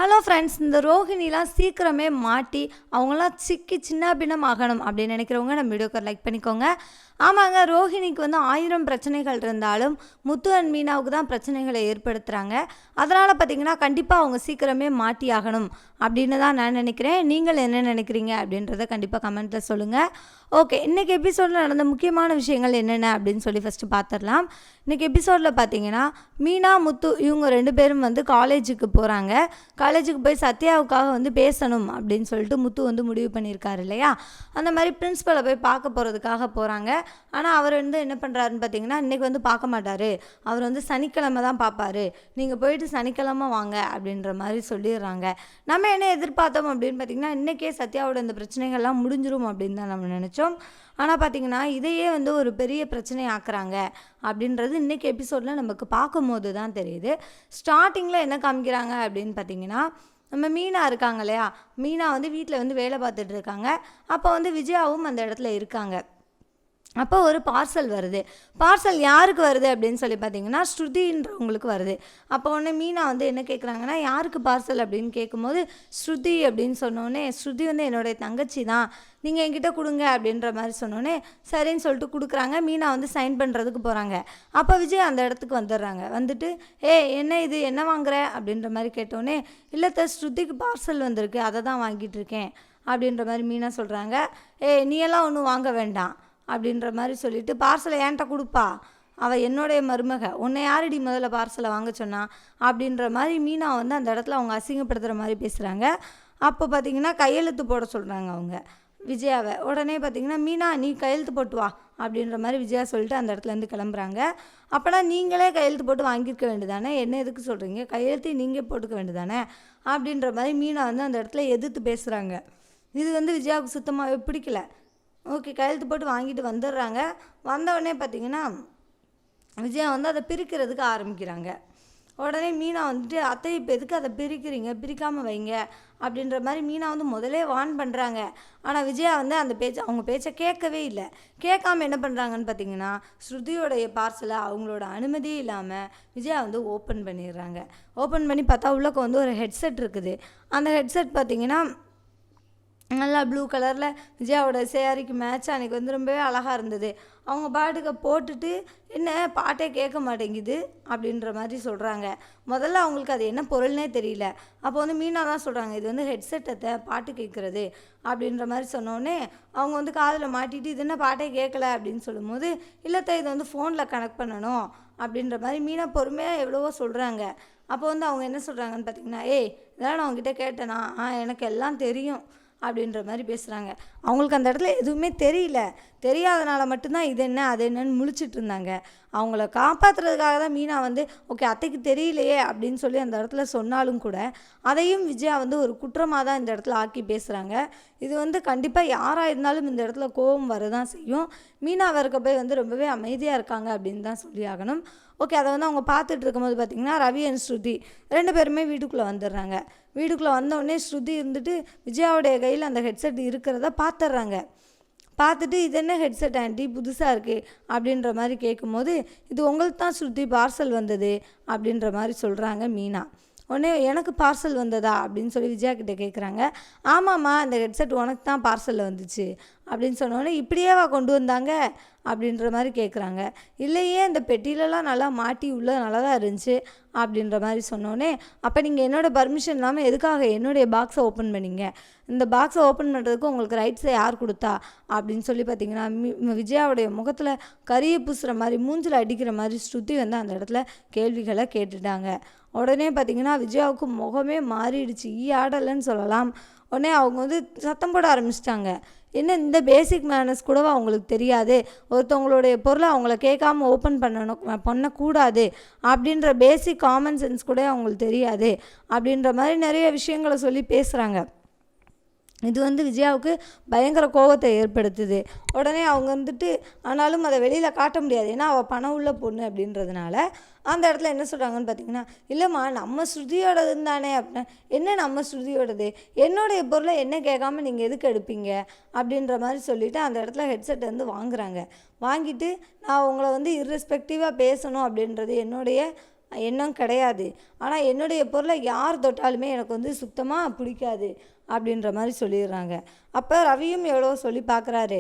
Hello friends, இந்த ரோஹிணிலாம் சீக்கிரமே மாட்டி அவங்களாம் சிக்கி சின்ன பின்னம் ஆகணும் அப்படின்னு நினைக்கிறவங்க நம்ம வீடியோக்கு லைக் பண்ணிக்கோங்க. ஆமாங்க, ரோஹிணிக்கு 1000 பிரச்சனைகள் இருந்தாலும் முத்து அண்ட் மீனாவுக்கு தான் பிரச்சனைகளை ஏற்படுத்துகிறாங்க. அதனால் பார்த்திங்கன்னா கண்டிப்பாக அவங்க சீக்கிரமே மாட்டி ஆகணும் அப்படின்னு தான் நான் நினைக்கிறேன். நீங்கள் என்ன நினைக்கிறீங்க அப்படின்றத கண்டிப்பாக கமெண்ட்டில் சொல்லுங்கள். ஓகே, இன்றைக்கி எபிசோடில் நடந்த முக்கியமான விஷயங்கள் என்னென்ன அப்படின்னு சொல்லி ஃபஸ்ட்டு பார்த்துடலாம். இன்றைக்கி எபிசோடில் பார்த்தீங்கன்னா மீனா முத்து இவங்க 2 பேரும் காலேஜுக்கு போகிறாங்க. காலேஜுக்கு போய் சத்யாவுக்காக பேசணும் அப்படின்னு சொல்லிட்டு முத்து முடிவு பண்ணியிருக்காரு இல்லையா. அந்த மாதிரி பிரின்ஸிபலை போய் பார்க்க போகிறதுக்காக போகிறாங்க. ஆனால் அவர் என்ன பண்ணுறாருன்னு பார்த்தீங்கன்னா, இன்றைக்கி பார்க்க மாட்டார், அவர் சனிக்கிழமை தான் பார்ப்பார், நீங்கள் போயிட்டு சனிக்கிழமை வாங்க அப்படின்ற மாதிரி சொல்லிடுறாங்க. நம்ம என்ன எதிர்பார்த்தோம் அப்படின்னு பார்த்திங்கன்னா, இன்றைக்கே சத்யாவோட இந்த பிரச்சனைகள்லாம் முடிஞ்சிரும் அப்படின்னு தான் நம்ம நினச்சோம். ஆனால் பார்த்திங்கன்னா இதையே ஒரு பெரிய பிரச்சனை ஆக்குறாங்க அப்படின்றது இன்றைக்கி எபிசோடில் நமக்கு பார்க்கும்போது தான் தெரியுது. ஸ்டார்டிங்கில் என்ன காமிக்கிறாங்க அப்படின்னு பார்த்திங்கன்னா, நம்ம மீனா இருக்காங்க இல்லையா, மீனா வீட்டில் வேலை பார்த்துட்டு இருக்காங்க. அப்போ விஜயாவும் அந்த இடத்துல இருக்காங்க. அப்போ ஒரு பார்சல் வருது. பார்சல் யாருக்கு வருது அப்படின்னு சொல்லி பார்த்தீங்கன்னா, ஸ்ருதின்றவங்களுக்கு வருது. அப்போ உடனே மீனா என்ன கேட்குறாங்கன்னா, யாருக்கு பார்சல் அப்படின்னு கேட்கும்போது, ஸ்ருதி அப்படின்னு சொன்னோடனே, ஸ்ருதி என்னுடைய தங்கச்சி தான், நீங்கள் என்கிட்ட கொடுங்க அப்படின்ற மாதிரி சொன்னோன்னே சரின்னு சொல்லிட்டு கொடுக்குறாங்க. மீனா சைன் பண்ணுறதுக்கு போகிறாங்க. அப்போ விஜய் அந்த இடத்துக்கு வந்துடுறாங்க. வந்துட்டு என்ன இது, என்ன வாங்குற அப்படின்ற மாதிரி கேட்டோன்னே, இல்லை ஸ்ருதிக்கு பார்சல் வந்திருக்கு, அதை தான் வாங்கிட்டு இருக்கேன் அப்படின்ற மாதிரி மீனா சொல்கிறாங்க. நீ எல்லாம் ஒன்றும் வாங்க வேண்டாம் அப்படின்ற மாதிரி சொல்லிவிட்டு, பார்சலை ஏன்ட்ட கொடுப்பா, அவள் என்னுடைய மருமக, உன்னை யாரடி முதல்ல பார்சலை வாங்க சொன்னா அப்படின்ற மாதிரி மீனா அந்த இடத்துல அவங்க அசிங்கப்படுத்துகிற மாதிரி பேசுகிறாங்க. அப்போ பார்த்திங்கன்னா கையெழுத்து போட சொல்கிறாங்க அவங்க விஜயாவை. உடனே பார்த்திங்கன்னா, மீனா நீ கையெழுத்து போட்டு வா அப்படின்ற மாதிரி விஜயா சொல்லிட்டு அந்த இடத்துலேருந்து கிளம்புறாங்க. அப்போனா நீங்களே கையெழுத்து போட்டு வாங்கியிருக்க வேண்டியதானே, என்ன எதுக்கு சொல்கிறீங்க, கையெழுத்து நீங்கள் போட்டுக்க வேண்டியதானே அப்படின்ற மாதிரி மீனா அந்த இடத்துல எதிர்த்து பேசுகிறாங்க. இது விஜயாவுக்கு சுத்தமாகவே பிடிக்கல. ஓகே, கையெழுத்து போட்டு வாங்கிட்டு வந்துடுறாங்க. வந்தவுடனே பார்த்திங்கன்னா விஜயா அதை பிரிக்கிறதுக்கு ஆரம்பிக்கிறாங்க. உடனே மீனா அத்தை இப்போ எதுக்கு அதை பிரிக்கிறீங்க, பிரிக்காமல் வைங்க அப்படின்ற மாதிரி மீனா முதலே வார்ன் பண்ணுறாங்க. ஆனால் விஜயா அந்த அவங்க பேச்சை கேட்கவே இல்லை. கேட்காம என்ன பண்ணுறாங்கன்னு பார்த்தீங்கன்னா, ஸ்ருதியோடைய பார்சலை அவங்களோட அனுமதியே இல்லாமல் விஜயா ஓப்பன் பண்ணிடுறாங்க. ஓப்பன் பண்ணி பார்த்தா உள்ளக்க ஒரு ஹெட்செட் இருக்குது. அந்த ஹெட்செட் பார்த்திங்கன்னா நல்லா ப்ளூ கலரில் விஜயாவோட சேரீக்கு மேட்ச் அன்றைக்கி ரொம்பவே அழகாக இருந்தது. அவங்க பாட்டுக்கு போட்டுட்டு என்ன பாட்டே கேட்க மாட்டேங்குது அப்படின்ற மாதிரி சொல்கிறாங்க. முதல்ல அவங்களுக்கு அது என்ன பொருள்னே தெரியல. அப்போ மீனா தான் சொல்கிறாங்க, இது ஹெட்செட்டை பாட்டு கேட்குறது அப்படின்ற மாதிரி சொன்னோடனே அவங்க காதில் மாட்டிட்டு இது என்ன பாட்டே கேட்கல அப்படின்னு சொல்லும்போது, இல்லைத்த இது ஃபோனில் கனெக்ட் பண்ணணும் அப்படின்ற மாதிரி மீனா பொறுமையாக எவ்வளவோ சொல்கிறாங்க. அப்போ அவங்க என்ன சொல்கிறாங்கன்னு பார்த்தீங்கன்னா, இதெல்லாம் நான் அவங்ககிட்ட கேட்டேனா, எனக்கு எல்லாம் தெரியும் அப்படின்ற மாதிரி பேசுகிறாங்க. அவங்களுக்கு அந்த இடத்துல எதுவுமே தெரியல. தெரியாதனால மட்டும்தான் இது என்ன அது என்னன்னு முழிச்சிட்டு இருந்தாங்க. அவங்கள காப்பாற்றுறதுக்காக தான் மீனா ஓகே அத்தைக்கு தெரியலையே அப்படின்னு சொல்லி அந்த இடத்துல சொன்னாலும் கூட அதையும் விஜயா ஒரு குற்றமாக தான் இந்த இடத்துல ஆக்கி பேசுகிறாங்க. இது கண்டிப்பாக யாராக இருந்தாலும் இந்த இடத்துல கோபம் வரதான் செய்யும். மீனா அவருக்கு போய் ரொம்பவே அமைதியாக இருக்காங்க அப்படின்னு தான் சொல்லி ஆகணும். ஓகே, அதை அவங்க பார்த்துட்டு இருக்கும்போது பார்த்திங்கன்னா, ரவி அண்ட் ஸ்ருதி 2 பேருமே வீட்டுக்குள்ளே வந்துடுறாங்க. வீட்டுக்குள்ளே வந்தோடனே ஸ்ருதி விஜயாவுடைய கையில் அந்த ஹெட்செட் இருக்கிறத பார்த்துட்றாங்க. பார்த்துட்டு இது என்ன ஹெட்செட் ஆண்டி புதுசாக இருக்குது அப்படின்ற மாதிரி கேட்கும்போது, இது உங்களுக்கு தான் ஸ்ருதி பார்சல் வந்தது அப்படின்ற மாதிரி சொல்கிறாங்க மீனா. உடனே எனக்கு பார்சல் வந்ததா அப்படின்னு சொல்லி விஜயா கிட்டே கேட்குறாங்க. ஆமாம்மா, இந்த ஹெட்செட் உனக்கு தான் பார்சலில் வந்துச்சு அப்படின்னு சொன்னோடனே, இப்படியேவா கொண்டு வந்தாங்க அப்படின்ற மாதிரி கேட்குறாங்க. இல்லையே, இந்த பெட்டிலலாம் நல்லா மாட்டி உள்ள நல்லா தான் இருந்துச்சு அப்படின்ற மாதிரி சொன்னோடனே, அப்போ நீங்கள் என்னோடய பர்மிஷன் இல்லாமல் எதுக்காக என்னுடைய பாக்ஸை ஓப்பன் பண்ணிங்க, இந்த பாக்ஸை ஓப்பன் பண்ணுறதுக்கு உங்களுக்கு ரைட்ஸை யார் கொடுத்தா அப்படின்னு சொல்லி பார்த்தீங்கன்னா, விஜயாவுடைய முகத்தில் கரியை பூசுகிற மாதிரி மூஞ்சில் அடிக்கிற மாதிரி ஸ்ருதி அந்த இடத்துல கேள்விகளை கேட்டுட்டாங்க. உடனே பார்த்திங்கன்னா விஜயாவுக்கு முகமே மாறிடுச்சு, ஆடலைன்னு சொல்லலாம். உடனே அவங்க சத்தம் போட ஆரம்பிச்சிட்டாங்க. என்ன இந்த பேசிக் மேனர்ஸ் கூடவா அவங்களுக்கு தெரியாது, ஒருத்தவங்களுடைய பொருளை அவங்கள கேட்காம ஓப்பன் பண்ணக்கூடாது அப்படின்ற பேசிக் காமன் சென்ஸ் கூட அவங்களுக்கு தெரியாது அப்படின்ற மாதிரி நிறைய விஷயங்களை சொல்லி பேசுகிறாங்க. இது விஜயாவுக்கு பயங்கர கோபத்தை ஏற்படுத்துது. உடனே அவங்க ஆனாலும் அதை வெளியில் காட்ட முடியாது, ஏன்னா அவள் பணம் உள்ள பொண்ணு அப்படின்றதுனால அந்த இடத்துல என்ன சொல்கிறாங்கன்னு பார்த்தீங்கன்னா, இல்லைம்மா நம்ம ஸ்ருதியோடதுன்னு தானே அப்படின்னா, என்ன நம்ம ஸ்ருதியோடது, என்னுடைய பொருளை என்ன கேட்காம நீங்கள் எதுக்கு எடுப்பீங்க அப்படின்ற மாதிரி சொல்லிவிட்டு அந்த இடத்துல ஹெட்செட் வாங்குறாங்க. வாங்கிட்டு நான் உங்களை இர்ரெஸ்பெக்டிவாக பேசணும் அப்படின்றது என்னுடைய எண்ணம் கிடையாது. ஆனால் என்னுடைய பொருளை யார் தொட்டாலுமே எனக்கு வந்து சுத்தமாக பிடிக்காது அப்படின்ற மாதிரி சொல்லிடுறாங்க. அப்போ ரவியும் எவ்வளோ சொல்லி பார்க்குறாரு.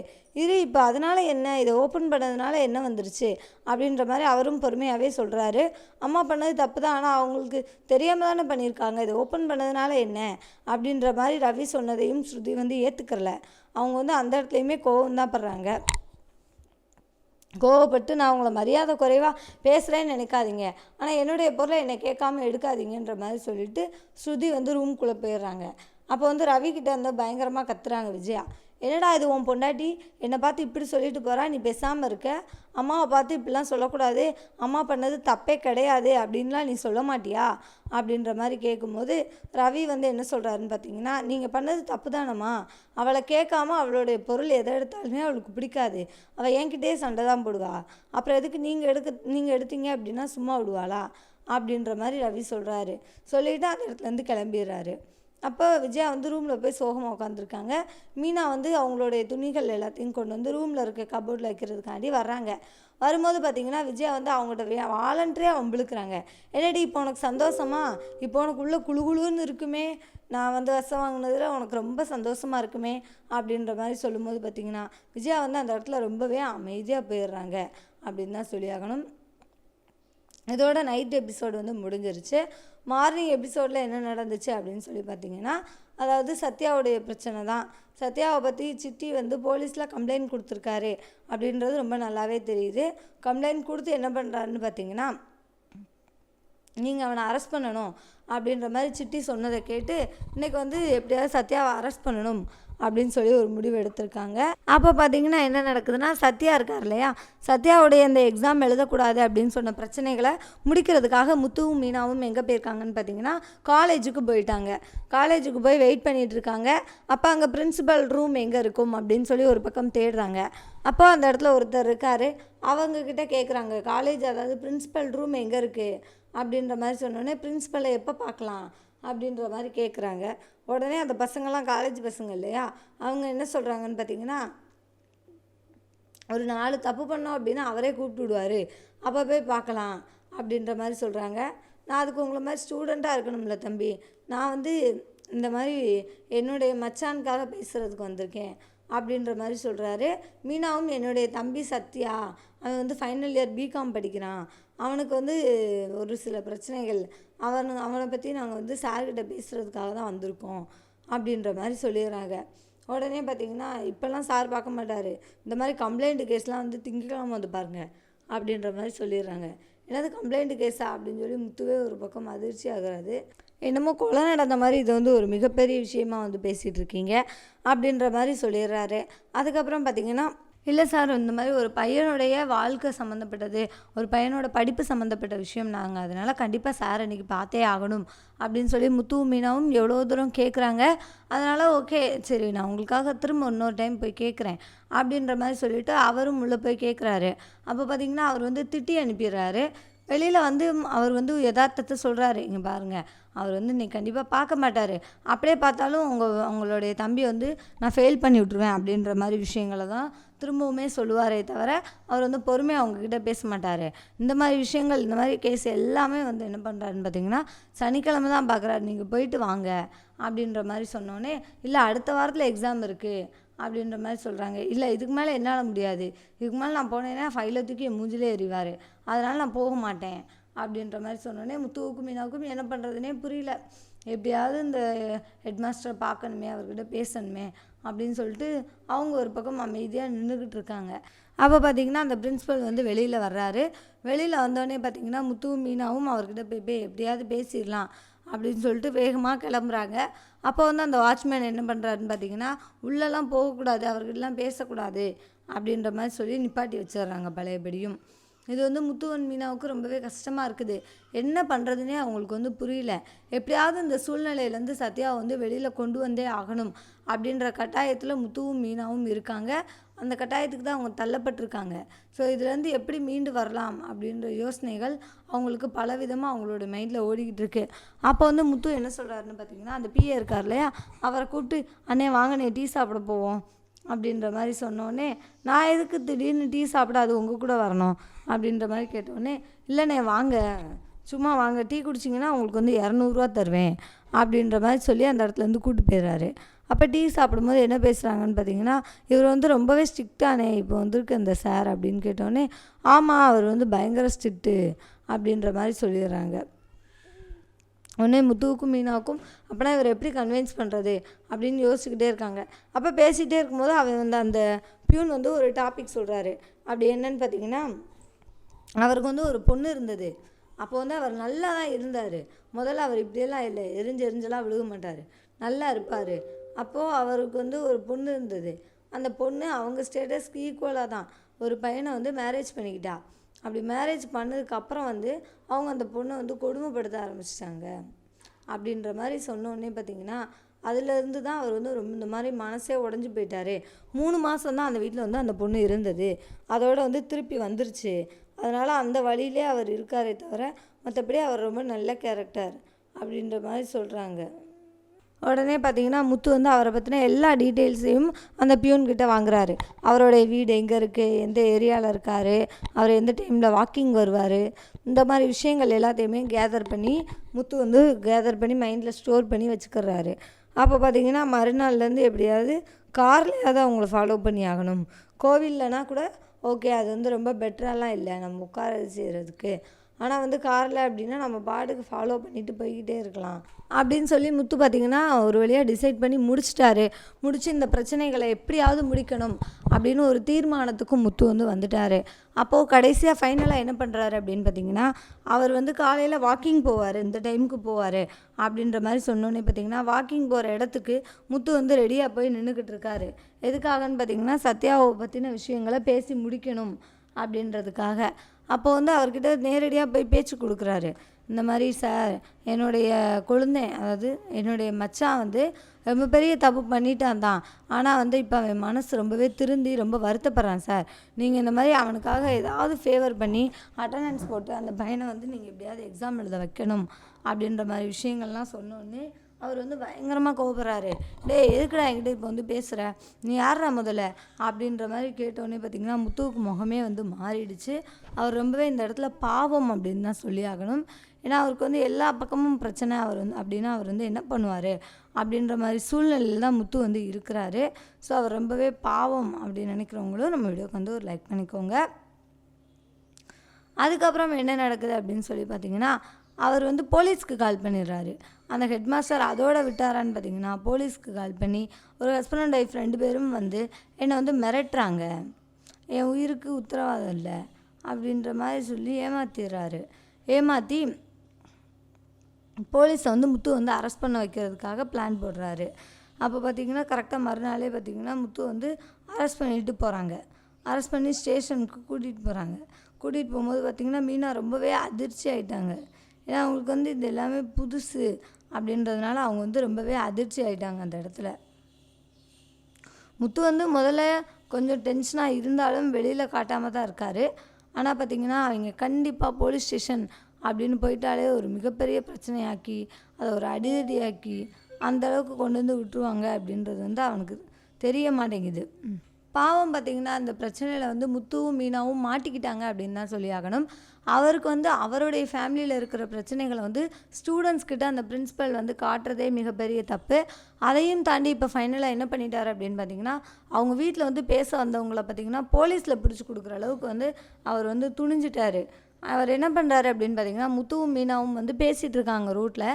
இப்போ அதனால் என்ன, இதை ஓப்பன் பண்ணதுனால என்ன வந்துருச்சு அப்படின்ற மாதிரி அவரும் பொறுமையாகவே சொல்கிறாரு. அம்மா பண்ணது தப்பு தான், ஆனால் அவங்களுக்கு தெரியாமல் தானே பண்ணியிருக்காங்க, இதை ஓப்பன் பண்ணதுனால என்ன அப்படின்ற மாதிரி ரவி சொன்னதையும் ஸ்ருதி வந்து ஏற்றுக்கறல. அவங்க வந்து அந்த இடத்துலையுமே கோவம் தான் படுறாங்க. கோவப்பட்டு நான் உங்களை மரியாதை குறைவாக பேசுகிறேன்னு நினைக்காதீங்க, ஆனால் என்னுடைய பொருளை என்னை கேட்காம எடுக்காதீங்கன்ற மாதிரி சொல்லிவிட்டு ஸ்ருதி வந்து ரூம்குள்ளே போயிடுறாங்க. அப்போ வந்து ரவிக்கிட்ட வந்து பயங்கரமாக கத்துறாங்க விஜயா. என்னடா இது உன் பொண்டாட்டி என்னை பார்த்து இப்படி சொல்லிட்டு போகிறா, நீ பேசாமல் இருக்க, அம்மாவை பார்த்து இப்படிலாம் சொல்லக்கூடாது, அம்மா பண்ணது தப்பே கிடையாது அப்படின்லாம் நீ சொல்ல மாட்டியா அப்படின்ற மாதிரி கேட்கும்போது ரவி வந்து என்ன சொல்கிறாருன்னு பார்த்தீங்கன்னா, நீங்கள் பண்ணது தப்பு தானம்மா, அவளை கேட்காம அவளுடைய பொருள் எதை எடுத்தாலுமே அவளுக்கு பிடிக்காது, அவள் என்கிட்டே சண்டை தான் போடுவா, அப்புறம் எதுக்கு நீங்கள் எடுத்தீங்க அப்படின்னா சும்மா விடுவாளா அப்படின்ற மாதிரி ரவி சொல்கிறாரு. சொல்லிவிட்டு அந்த இடத்துலேருந்து கிளம்பிடுறாரு. அப்போ விஜயா வந்து ரூமில் போய் சோகமாக உட்காந்துருக்காங்க. மீனா வந்து அவங்களுடைய துணிகள் எல்லாத்தையும் கொண்டு வந்து ரூமில் இருக்க கபோர்டில் வைக்கிறதுக்காண்டி வர்றாங்க. வரும்போது பார்த்திங்கன்னா விஜயா வந்து அவங்கள்ட்ட வாலண்டரியாக வம்பிழுக்கிறாங்க. என்னடி இப்போ உனக்கு சந்தோஷமா, இப்போ உனக்கு உள்ளே குழுன்னு இருக்குமே, நான் வந்து வசம் வாங்கினதில் உனக்கு ரொம்ப சந்தோஷமாக இருக்குமே அப்படின்ற மாதிரி சொல்லும்போது பார்த்திங்கன்னா விஜயா வந்து அந்த இடத்துல ரொம்பவே அமைதியாக போயிடுறாங்க அப்படின்னு தான் சொல்லியாகணும். இதோட நைட் எபிசோடு வந்து முடிஞ்சிருச்சு. மார்னிங் எபிசோடில் என்ன நடந்துச்சு அப்படின்னு சொல்லி பார்த்தீங்கன்னா, அதாவது சத்யாவுடைய பிரச்சனை தான். சத்யாவை பற்றி சித்தி வந்து போலீஸில் கம்ப்ளைண்ட் கொடுத்துருக்காரு அப்படின்றது ரொம்ப நல்லாவே தெரியுது. கம்ப்ளைண்ட் கொடுத்து என்ன பண்ணுறாருன்னு பார்த்தீங்கன்னா, நீங்கள் அவனை அரெஸ்ட் பண்ணணும் அப்படின்ற மாதிரி சிட்டி சொன்னதை கேட்டு இன்றைக்கி வந்து எப்படியாவது சத்யாவை அரெஸ்ட் பண்ணணும் அப்படின்னு சொல்லி ஒரு முடிவு எடுத்திருக்காங்க. அப்போ பார்த்தீங்கன்னா என்ன நடக்குதுன்னா, சத்யா இருக்கார் இல்லையா, சத்யாவுடைய அந்த எக்ஸாம் எழுதக்கூடாது அப்படின்னு சொன்ன பிரச்சனைகளை முடிக்கிறதுக்காக முத்துவும் மீனாவும் எங்கே போயிருக்காங்கன்னு பார்த்தீங்கன்னா காலேஜுக்கு போயிட்டாங்க. காலேஜுக்கு போய் வெயிட் பண்ணிகிட்டு இருக்காங்க. அப்போ அங்கே பிரின்சிபல் ரூம் எங்கே இருக்கும் அப்படின்னு சொல்லி ஒரு பக்கம் தேடுறாங்க. அப்போ அந்த இடத்துல ஒருத்தர் இருக்கார். அவங்கக்கிட்ட கேட்குறாங்க, காலேஜ் அதாவது பிரின்சிபல் ரூம் எங்கே இருக்குது அப்படின்ற மாதிரி சொன்னோடனே பிரின்சிபலை எப்போ பார்க்கலாம் அப்படின்ற மாதிரி கேட்குறாங்க. உடனே அந்த பசங்கள்லாம் காலேஜ் பசங்க இல்லையா, அவங்க என்ன சொல்கிறாங்கன்னு பார்த்தீங்கன்னா, ஒரு 4 தப்பு பண்ணோம் அப்படின்னா அவரே கூப்பிட்டு விடுவார், அப்போ போய் பார்க்கலாம் அப்படின்ற மாதிரி சொல்கிறாங்க. நான் அதுக்கு உங்களை மாதிரி ஸ்டூடெண்ட்டாக இருக்கணும்ல தம்பி, நான் வந்து இந்த மாதிரி என்னுடைய மச்சானுக்காக பேசுகிறதுக்கு வந்திருக்கேன் அப்படின்ற மாதிரி சொல்கிறாரு. மீனாவும் என்னுடைய தம்பி சத்யா, அவன் வந்து ஃபைனல் இயர் பிகாம் படிக்கிறான், அவனுக்கு வந்து ஒரு சில பிரச்சனைகள், அவனை பற்றி நாங்கள் வந்து சார்கிட்ட பேசுகிறதுக்காக தான் வந்திருக்கோம் அப்படின்ற மாதிரி சொல்லிடுறாங்க. உடனே பார்த்திங்கன்னா இப்போல்லாம் சார் பார்க்க மாட்டார், இந்த மாதிரி கம்ப்ளைண்ட் கேஸ்லாம் வந்து திங்கக்கிழமை வந்து பாருங்கள் அப்படின்ற மாதிரி சொல்லிடுறாங்க. என்னது கம்ப்ளைண்ட் கேஸா அப்படின்னு சொல்லி முத்துவே ஒரு பக்கம் அதிர்ச்சி ஆகிறாரு. என்னமோ கொலை நடந்த மாதிரி இது வந்து ஒரு மிகப்பெரிய விஷயமா வந்து பேசிகிட்டு இருக்கீங்க அப்படின்ற மாதிரி சொல்லிடுறாரு. அதுக்கப்புறம் பார்த்திங்கன்னா, இல்லை சார், இந்த மாதிரி ஒரு பையனுடைய வாழ்க்கை சம்மந்தப்பட்டது, ஒரு பையனோட படிப்பு சம்மந்தப்பட்ட விஷயம், நாங்கள் அதனால் கண்டிப்பாக சார் அன்றைக்கி பார்த்தே ஆகணும் அப்படின்னு சொல்லி முத்துவும் மீனாவும் எவ்வளோ தூரம் கேட்குறாங்க. அதனால் ஓகே சரி, நான் உங்களுக்காக திரும்ப இன்னொரு டைம் போய் கேட்குறேன் அப்படின்ற மாதிரி சொல்லிவிட்டு அவரும் உள்ளே போய் கேட்குறாரு. அப்போ பார்த்திங்கன்னா அவர் வந்து திட்டி அனுப்பிடுறாரு. வெளியில் வந்து அவர் வந்து யதார்த்தத்தை சொல்கிறாரு, இங்கே பாருங்கள், அவர் வந்து நீ கண்டிப்பாக பார்க்க மாட்டார், அப்படியே பார்த்தாலும் உங்களுடைய தம்பி வந்து நான் ஃபெயில் பண்ணி விட்ருவேன் அப்படின்ற மாதிரி விஷயங்களை தான் திரும்பவுமே சொல்லுவாரே தவிர அவர் வந்து பொறுமையாக அவங்கக்கிட்ட பேச மாட்டார். இந்த மாதிரி விஷயங்கள், இந்த மாதிரி கேஸ் எல்லாமே வந்து என்ன பண்ணுறாருன்னு பார்த்தீங்கன்னா சனிக்கிழமை தான் பார்க்குறாரு. நீங்கள் போயிட்டு வாங்க அப்படின்ற மாதிரி சொன்னோன்னே, இல்லை அடுத்த வாரத்தில் எக்ஸாம் இருக்குது அப்படின்ற மாதிரி சொல்கிறாங்க. இல்லை இதுக்கு மேலே என்னால் முடியாது, இதுக்கு மேலே நான் போனேன்னா ஃபைலை தூக்கி என் மூஞ்சிலே எறிவார், அதனால் நான் போக மாட்டேன் அப்படின்ற மாதிரி சொன்னோன்னே முத்துவுக்கும் மீனாவுக்கும் என்ன பண்ணுறதுனே புரியல. எப்படியாவது இந்த ஹெட்மாஸ்டரை பார்க்கணுமே, அவர்கிட்ட பேசணுமே அப்படின்னு சொல்லிட்டு அவங்க ஒரு பக்கம் அமைதியாக நின்றுக்கிட்டு இருக்காங்க. அப்போ பார்த்திங்கன்னா அந்த பிரின்ஸிபல் வந்து வெளியில் வர்றாரு. வெளியில் வந்தோடனே பார்த்திங்கன்னா முத்துவும் மீனாவும் அவர்கிட்ட போய் எப்படியாவது பேசிடலாம் அப்படின்னு சொல்லிட்டு வேகமாக கிளம்புறாங்க. அப்போ வந்து அந்த வாட்ச்மேன் என்ன பண்ணுறாருன்னு பார்த்தீங்கன்னா, உள்ளெல்லாம் போகக்கூடாது, அவர்கிட்டலாம் பேசக்கூடாது அப்படின்ற மாதிரி சொல்லி நிப்பாட்டி வச்சிடுறாங்க பழையபடியும். இது வந்து முத்துவன் மீனாவுக்கு ரொம்பவே கஷ்டமாக இருக்குது. என்ன பண்ணுறதுனே அவங்களுக்கு வந்து புரியல. எப்படியாவது இந்த சூழ்நிலையிலேருந்து சத்யாவை வந்து வெளியில் கொண்டு வந்தே ஆகணும் அப்படின்ற கட்டாயத்தில் முத்துவும் மீனாவும் இருக்காங்க. அந்த கட்டாயத்துக்கு தான் அவங்க தள்ளப்பட்டிருக்காங்க. ஸோ இதுலேருந்து எப்படி மீண்டு வரலாம் அப்படின்ற யோசனைகள் அவங்களுக்கு பலவிதமாக அவங்களோட மைண்டில் ஓடிக்கிட்டு இருக்கு. அப்போ வந்து முத்து என்ன சொல்கிறாருன்னு பார்த்தீங்கன்னா, அந்த பிஏ இருக்கார் இல்லையா, அவரை கூப்பிட்டு அண்ணே வாங்கண்ணே டீ சாப்பிட போவோம் அப்படின்ற மாதிரி சொன்னோடனே, நான் எதுக்கு திடீர்னு டீ சாப்பிட அது உங்கள் கூட வரணும் அப்படின்ற மாதிரி கேட்டோடனே, இல்லைண்ணே வாங்க சும்மா வாங்க டீ குடிச்சிங்கன்னா உங்களுக்கு வந்து 200 தருவேன் அப்படின்ற மாதிரி சொல்லி அந்த இடத்துலேருந்து கூப்பிட்டு போயிடுறாரு. அப்போ டீ சாப்பிடும்போது என்ன பேசுகிறாங்கன்னு பார்த்தீங்கன்னா, இவர் வந்து ரொம்பவே ஸ்ட்ரிக்டானே இப்போ வந்திருக்கு அந்த சார் அப்படின்னு கேட்டோடனே, ஆமாம் அவர் வந்து பயங்கர ஸ்ட்ரிக்ட்டு அப்படின்ற மாதிரி சொல்லிடுறாங்க. உடனே முத்துவுக்கும் மீனாவுக்கும் அப்போனா இவர் எப்படி கன்வின்ஸ் பண்ணுறது அப்படின்னு யோசிச்சுக்கிட்டே இருக்காங்க. அப்போ பேசிகிட்டே இருக்கும்போது அவன் வந்து அந்த பியூன் வந்து ஒரு டாபிக் சொல்கிறாரு. அப்படி என்னன்னு பார்த்தீங்கன்னா, அவருக்கு வந்து ஒரு பொண்ணு இருந்தது. அப்போ வந்து அவர் நல்லா தான் இருந்தார். முதல்ல அவர் இப்படியெல்லாம் இல்லை, எரிஞ்செல்லாம் விழுக மாட்டார், நல்லா இருப்பார். அப்போது அவருக்கு வந்து ஒரு பொண்ணு இருந்தது. அந்த பொண்ணு அவங்க ஸ்டேட்டஸ்க்கு ஈக்குவலாக தான் ஒரு பையனை வந்து மேரேஜ் பண்ணிக்கிட்டா. அப்படி மேரேஜ் பண்ணதுக்கப்புறம் வந்து அவங்க அந்த பொண்ணை வந்து கொடுமைப்படுத்த ஆரம்பிச்சிட்டாங்க அப்படின்ற மாதிரி சொன்னோடனே பார்த்திங்கன்னா, அதுலேருந்து தான் அவர் வந்து ரொம்ப இந்த மாதிரி மனசே உடஞ்சி போயிட்டார். 3 மாதம் தான் அந்த வீட்டில் வந்து அந்த பொண்ணு இருந்தது. அதோடு வந்து திருப்பி வந்துருச்சு. அதனால் அந்த வழியிலே அவர் இருக்காரே தவிர மற்றபடி அவர் ரொம்ப நல்ல கேரக்டர் அப்படின்ற மாதிரி சொல்கிறாங்க. உடனே பார்த்திங்கன்னா முத்து வந்து அவரை பற்றின எல்லா டீட்டெயில்ஸையும் அந்த பியூன்கிட்ட வாங்குறாரு. அவருடைய வீடு எங்கே இருக்குது, எந்த ஏரியாவில் இருக்கார், அவர் எந்த டைமில் வாக்கிங் வருவார், இந்த மாதிரி விஷயங்கள் எல்லாத்தையுமே கேதர் பண்ணி மைண்டில் ஸ்டோர் பண்ணி வச்சுக்கிறாரு. அப்போ பார்த்திங்கன்னா மறுநாள்லேருந்து எப்படியாவது கார்லையாவது அவங்கள ஃபாலோ பண்ணி ஆகணும். கோவில்லனா கூட ஓகே, அது வந்து ரொம்ப பெட்டராலாம் இல்லை நம்ம உட்கார செய்கிறதுக்கு. ஆனால் வந்து காரில் அப்படின்னா நம்ம பாட்டுக்கு ஃபாலோ பண்ணிட்டு போய்கிட்டே இருக்கலாம் அப்படின்னு சொல்லி முத்து பார்த்திங்கன்னா ஒரு வழியாக டிசைட் பண்ணி முடித்து இந்த பிரச்சனைகளை எப்படியாவது முடிக்கணும் அப்படின்னு ஒரு தீர்மானத்துக்கும் முத்து வந்து வந்துட்டார். அப்போது கடைசியாக ஃபைனலாக என்ன பண்ணுறாரு அப்படின்னு பார்த்திங்கன்னா, அவர் வந்து காலையில் வாக்கிங் போவார், இந்த டைமுக்கு போவார் அப்படின்ற மாதிரி சொன்னோன்னே பார்த்திங்கன்னா, வாக்கிங் போகிற இடத்துக்கு முத்து வந்து ரெடியாக போய் நின்றுக்கிட்டு இருக்காரு. எதுக்காகன்னு பார்த்திங்கன்னா, சத்யாவை பற்றின விஷயங்களை பேசி முடிக்கணும் அப்படின்றதுக்காக. அப்போ வந்து அவர்கிட்ட நேரடியாக போய் பேச்சு கொடுக்குறாரு. இந்த மாதிரி சார், என்னுடைய கொழுந்தேன், அதாவது என்னுடைய மச்சான் வந்து ரொம்ப பெரிய தப்பு பண்ணிட்டான் தான். ஆனால் வந்து இப்போ அவன் மனசு ரொம்பவே திருந்தி ரொம்ப வருத்தப்படுறான் சார். நீங்கள் இந்த மாதிரி அவனுக்காக ஏதாவது ஃபேவர் பண்ணி அட்டண்டன்ஸ் போட்டு அந்த பையனை வந்து நீங்கள் எப்படியாவது எக்ஸாம் எழுத வைக்கணும் அப்படின்ற மாதிரி விஷயங்கள்லாம் சொன்னோடனே அவர் வந்து பயங்கரமாக கோபப்படுறாரு. டேய் எதுக்குடா என்கிட்ட இப்போ வந்து பேசுகிற, நீ யார்றா முதல்ல அப்படின்ற மாதிரி கேட்டோடனே பார்த்திங்கன்னா முத்துவுக்கு முகமே வந்து மாறிடுச்சு. அவர் ரொம்பவே இந்த இடத்துல பாவம் அப்படின்னு தான் சொல்லி ஆகணும். ஏன்னா அவருக்கு வந்து எல்லா பக்கமும் பிரச்சனை. அவர் வந்து அப்படின்னா அவர் வந்து என்ன பண்ணுவார் அப்படின்ற மாதிரி சூழ்நிலையில் தான் முத்து வந்து இருக்கிறாரு. ஸோ அவர் ரொம்பவே பாவம் அப்படின்னு நினைக்கிறவங்களும் நம்ம வீடியோக்கு வந்து ஒரு லைக் பண்ணிக்கோங்க. அதுக்கப்புறம் என்ன நடக்குது அப்படின்னு சொல்லி பார்த்திங்கன்னா, அவர் வந்து போலீஸ்க்கு கால் பண்ணிடுறாரு. அந்த ஹெட் மாஸ்டர் அதோட விட்டாரான்னு பார்த்தீங்கன்னா, போலீஸ்க்கு கால் பண்ணி ஒரு ஹஸ்பண்ட் அண்ட் ஒய்ஃப் 2 பேரும் வந்து என்னை வந்து மிரட்டுறாங்க, என் உயிருக்கு உத்தரவாதம் இல்லை அப்படின்ற மாதிரி சொல்லி ஏமாற்றி போலீஸை வந்து முத்து வந்து அரெஸ்ட் பண்ண வைக்கிறதுக்காக பிளான் போடுறாரு. அப்போ பார்த்திங்கன்னா கரெக்டாக மறுநாளே பார்த்திங்கன்னா முத்து வந்து அரெஸ்ட் பண்ணிட்டு போகிறாங்க. அரெஸ்ட் பண்ணி ஸ்டேஷனுக்கு கூட்டிகிட்டு போகிறாங்க. கூட்டிகிட்டு போகும்போது பார்த்திங்கன்னா மீனா ரொம்பவே அதிர்ச்சி ஆகிட்டாங்க. ஏன்னா அவங்களுக்கு வந்து இது எல்லாமே புதுசு அப்படின்றதுனால அவங்க வந்து ரொம்பவே அதிர்ச்சி ஆகிட்டாங்க அந்த இடத்துல. முத்து வந்து முதல்ல கொஞ்சம் டென்ஷனாக இருந்தாலும் வெளியில் காட்டாமல் தான் இருக்கார். ஆனால் பார்த்திங்கன்னா அவங்க கண்டிப்பாக போலீஸ் ஸ்டேஷன் அப்படின்னு போயிட்டாலே ஒரு மிகப்பெரிய பிரச்சனையாக்கி அதை ஒரு அடிதடியாக்கி அந்தளவுக்கு கொண்டு வந்து விட்டுருவாங்க அப்படின்றது வந்து அவனுக்கு தெரிய மாட்டேங்குது. பாவம் பார்த்திங்கன்னா அந்த பிரச்சனையில் வந்து முத்துவும் மீனாவும் மாட்டிக்கிட்டாங்க அப்படின்னு தான் சொல்லி ஆகணும். அவருக்கு வந்து அவருடைய ஃபேமிலியில் இருக்கிற பிரச்சனைகளை வந்து ஸ்டூடெண்ட்ஸ்கிட்ட அந்த பிரின்ஸிபல் வந்து காட்டுறதே மிகப்பெரிய தப்பு. அதையும் தாண்டி இப்போ ஃபைனலாக என்ன பண்ணிட்டார் அப்படின்னு பார்த்திங்கன்னா, அவங்க வீட்டில் வந்து பேச வந்தவங்கள பார்த்திங்கன்னா போலீஸில் பிடிச்சி கொடுக்குற அளவுக்கு வந்து அவர் வந்து துணிஞ்சிட்டார். அவர் என்ன பண்ணுறாரு அப்படின்னு பார்த்திங்கன்னா, முத்துவும் மீனாவும் வந்து பேசிகிட்டு இருக்காங்க ரோட்டில்.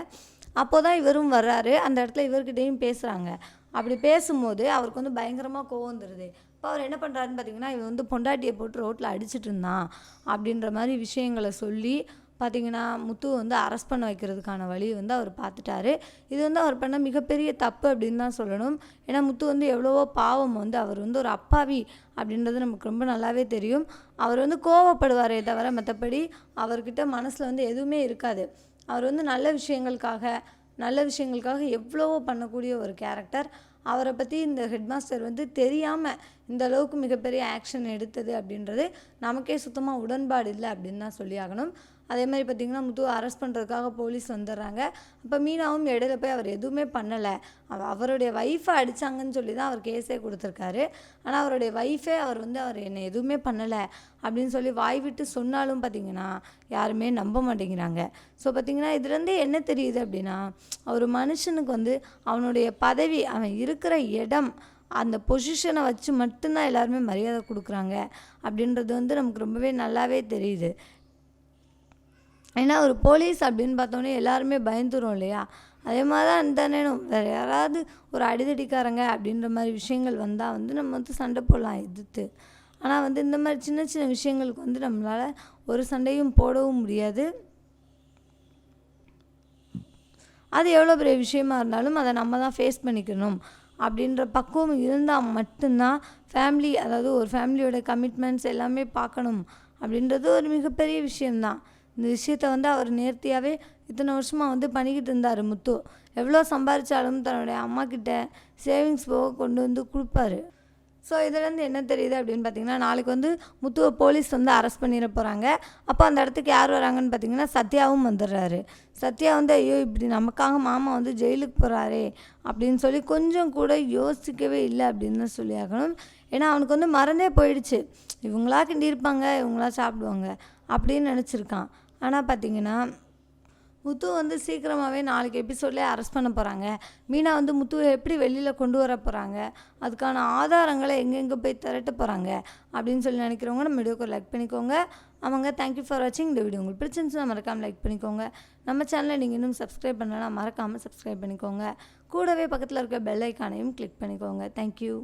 அப்போ தான் இவரும் வர்றாரு. அந்த இடத்துல இவர்கிட்டையும் பேசுகிறாங்க. அப்படி பேசும்போது அவருக்கு வந்து பயங்கரமாக கோவம் வந்துடுது. இப்போ அவர் என்ன பண்ணுறாருன்னு பார்த்திங்கன்னா, இவன் வந்து பொண்டாட்டியை போட்டு ரோட்டில் அடிச்சிட்டு இருந்தான் அப்படின்ற மாதிரி விஷயங்களை சொல்லி பார்த்திங்கன்னா முத்துவை வந்து அரெஸ்ட் பண்ண வைக்கிறதுக்கான வழியை வந்து அவர் பார்த்துட்டாரு. இது வந்து அவர் பண்ண மிகப்பெரிய தப்பு அப்படின்னு தான் சொல்லணும். ஏன்னா முத்து வந்து எவ்வளவோ பாவம், வந்து அவர் வந்து ஒரு அப்பாவி அப்படின்றது நமக்கு ரொம்ப நல்லாவே தெரியும். அவர் வந்து கோவப்படுவாரே தவிர மற்றபடி அவர்கிட்ட மனசில் வந்து எதுவுமே இருக்காது. அவர் வந்து நல்ல விஷயங்களுக்காக எவ்வளவோ பண்ணக்கூடிய ஒரு கேரக்டர். அவரை பற்றி இந்த ஹெட்மாஸ்டர் வந்து தெரியாமல் இந்த அளவுக்கு மிகப்பெரிய ஆக்ஷன் எடுத்தது அப்படின்றது நமக்கே சுத்தமாக உடன்பாடு இல்லை அப்படின்னு தான் சொல்லி ஆகணும். அதே மாதிரி பார்த்திங்கன்னா முத்துவை அரெஸ்ட் பண்ணுறதுக்காக போலீஸ் வந்துடுறாங்க. அப்போ மீனாவும் இடையில போய் அவர் எதுவுமே பண்ணலை, அவருடைய ஒய்ஃபை அடித்தாங்கன்னு சொல்லி தான் அவர் கேஸே கொடுத்துருக்காரு. ஆனால் அவருடைய ஒய்ஃபே அவர் என்னை எதுவுமே பண்ணலை அப்படின்னு சொல்லி வாய் விட்டு சொன்னாலும் பார்த்திங்கன்னா யாருமே நம்ப மாட்டேங்கிறாங்க. ஸோ பார்த்திங்கன்னா இதுலேருந்தே என்ன தெரியுது அப்படின்னா, ஒரு மனுஷனுக்கு அவனுடைய பதவி, அவன் இருக்கிற இடம், அந்த பொசிஷனை வச்சு மட்டும்தான் எல்லாருமே மரியாதை கொடுக்குறாங்க அப்படின்றது நமக்கு ரொம்பவே நல்லாவே தெரியுது. ஏன்னா ஒரு போலீஸ் அப்படின்னு பார்த்தோன்னே எல்லாருமே பயந்துரும் இல்லையா? அதே மாதிரி தான் இந்த நேரம் வேறு யாராவது ஒரு அடிதடிக்காரங்க அப்படின்ற மாதிரி விஷயங்கள் வந்தால் நம்ம சண்டை போடலாம் எதிர்த்து. ஆனால் இந்த மாதிரி சின்ன சின்ன விஷயங்களுக்கு நம்மளால் ஒரு சண்டையும் போடவும் முடியாது. அது எவ்வளோ பெரிய விஷயமா இருந்தாலும் அதை நம்ம தான் ஃபேஸ் பண்ணிக்கணும் அப்படின்ற பக்குவம் இருந்தால் மட்டும்தான் ஃபேமிலி, அதாவது ஒரு ஃபேமிலியோட கமிட்மெண்ட்ஸ் எல்லாமே பார்க்கணும் அப்படின்றது ஒரு மிகப்பெரிய விஷயம்தான். இந்த விஷயத்தை அவர் நேர்த்தியாகவே இத்தனை வருஷமாக பண்ணிக்கிட்டு இருந்தார் முத்து. எவ்வளோ சம்பாதிச்சாலும் தன்னுடைய அம்மாக்கிட்ட சேவிங்ஸ் போக கொண்டு கொடுப்பாரு. ஸோ இதுலேருந்து என்ன தெரியுது அப்படின்னு பார்த்தீங்கன்னா, நாளைக்கு முத்துவை போலீஸ் அரெஸ்ட் பண்ணிட போகிறாங்க. அப்போ அந்த இடத்துக்கு யார் வராங்கன்னு பார்த்தீங்கன்னா சத்யாவும் வந்துடுறாரு. சத்யா ஐயோ இப்படி நமக்காக மாமா ஜெயிலுக்கு போகிறாரே அப்படின்னு சொல்லி கொஞ்சம் கூட யோசிக்கவே இல்லை அப்படின்னு தான் சொல்லி ஆகணும். ஏன்னா அவனுக்கு மறந்தே போயிடுச்சு, இவங்களா கிண்டியிருப்பாங்க, இவங்களா சாப்பிடுவாங்க அப்படின்னு நினச்சிருக்கான். ஆனால் பார்த்தீங்கன்னா முத்து சீக்கிரமாகவே நாளைக்கு எபிசோட்லேயே அரெஸ்ட் பண்ண போகிறாங்க. மீனா முத்துவை எப்படி வெளியில் கொண்டு வர போகிறாங்க, அதுக்கான ஆதாரங்களை எங்கெங்கே போய் திரட்ட போகிறாங்க அப்படின்னு சொல்லி நினைக்கிறவங்க நம்ம வீடியோக்கு லைக் பண்ணிக்கோங்க. தேங்க்யூ ஃபார் வாட்சிங். இந்த வீடியோ உங்களுக்கு பிடிச்சிருந்துச்சுன்னா மறக்காமல் லைக் பண்ணிக்கோங்க. நம்ம சேனலை நீங்கள் இன்னும் சப்ஸ்கிரைப் பண்ணலாம், மறக்காமல் சப்ஸ்கிரைப் பண்ணிக்கோங்க. கூடவே பக்கத்தில் இருக்க பெல் ஐக்கானையும் கிளிக் பண்ணிக்கோங்க. தேங்க்யூ.